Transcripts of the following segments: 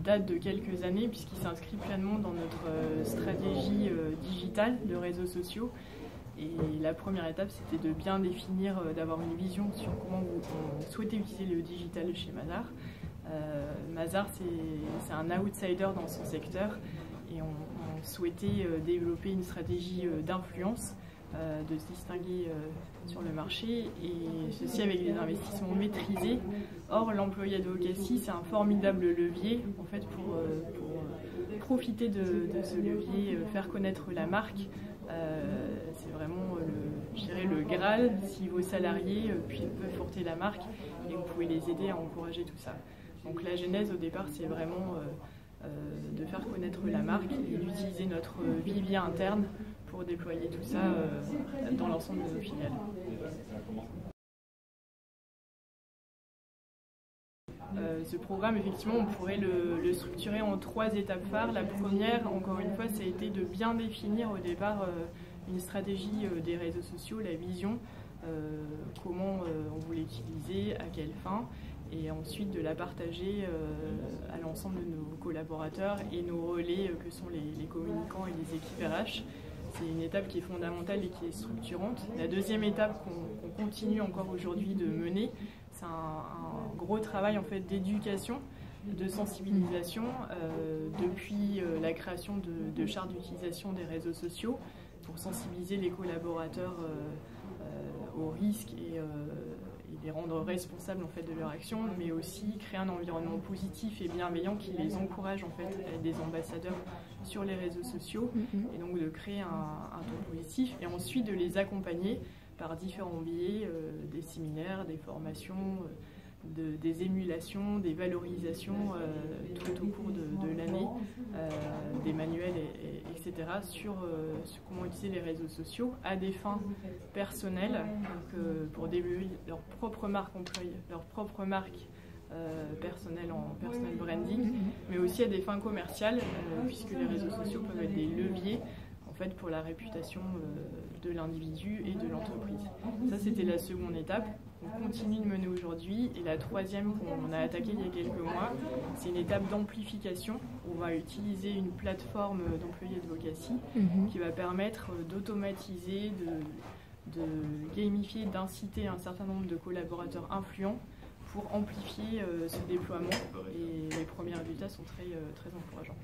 date de quelques années puisqu'il s'inscrit pleinement dans notre stratégie digitale de réseaux sociaux. Et la première étape, c'était de bien définir, d'avoir une vision sur comment on souhaitait utiliser le digital chez Mazars. Mazars, c'est un outsider dans son secteur et on souhaitait développer une stratégie d'influence, de se distinguer sur le marché, et ceci avec des investissements maîtrisés. Or, l'employé advocacy, c'est un formidable levier en fait, pour profiter de ce levier, faire connaître la marque. C'est vraiment je dirais le Graal si vos salariés peuvent porter la marque et vous pouvez les aider à encourager tout ça. Donc la genèse au départ, c'est vraiment de faire connaître la marque et d'utiliser notre vivier interne pour déployer tout ça dans l'ensemble de nos filiales. Ce programme, effectivement, on pourrait le structurer en 3 étapes phares. La première, encore une fois, ça a été de bien définir au départ une stratégie des réseaux sociaux, la vision, comment on voulait l'utiliser, à quelle fin, et ensuite de la partager à l'ensemble de nos collaborateurs et nos relais que sont les communicants et les équipes RH. C'est une étape qui est fondamentale et qui est structurante. La deuxième étape qu'on continue encore aujourd'hui de mener, c'est un gros travail en fait, d'éducation, de sensibilisation depuis la création de chartes d'utilisation des réseaux sociaux pour sensibiliser les collaborateurs aux risques et les rendre responsables en fait, de leur action, mais aussi créer un environnement positif et bienveillant qui les encourage en fait, à être des ambassadeurs sur les réseaux sociaux, et donc de créer un ton positif et ensuite de les accompagner par différents biais, des séminaires, des formations, des émulations, des valorisations tout au cours de l'année, des manuels, etc. sur comment utiliser les réseaux sociaux à des fins personnelles, donc, pour développer leur propre marque employée, leur propre marque personnelle en personal branding, mais aussi à des fins commerciales, puisque les réseaux sociaux peuvent être des leviers en fait, pour la réputation de l'individu et de l'entreprise. Ça, c'était la seconde étape. On continue de mener aujourd'hui. Et la troisième qu'on a attaquée il y a quelques mois, c'est une étape d'amplification. On va utiliser une plateforme d'employé advocacy qui va permettre d'automatiser, de gamifier, d'inciter un certain nombre de collaborateurs influents pour amplifier ce déploiement. Et les premiers résultats sont très encourageants.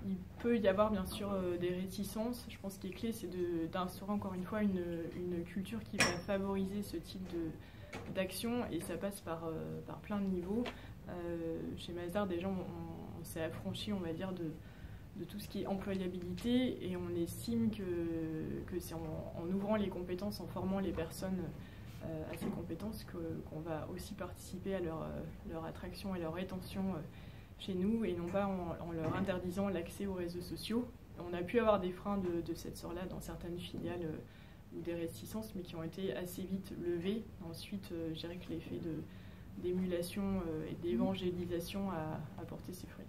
Il peut y avoir bien sûr des réticences. Je pense qu'il est clé, c'est d'instaurer encore une fois une culture qui va favoriser ce type d'action, et ça passe par plein de niveaux. Chez Mazars, déjà, on s'est affranchi, on va dire, de tout ce qui est employabilité, et on estime que c'est en ouvrant les compétences, en formant les personnes à ces compétences qu'on va aussi participer à leur attraction et leur rétention chez nous, et non pas en leur interdisant l'accès aux réseaux sociaux. On a pu avoir des freins de cette sorte-là dans certaines filiales ou des réticences, mais qui ont été assez vite levés. Ensuite, je dirais que l'effet d'émulation et d'évangélisation a porté ses fruits.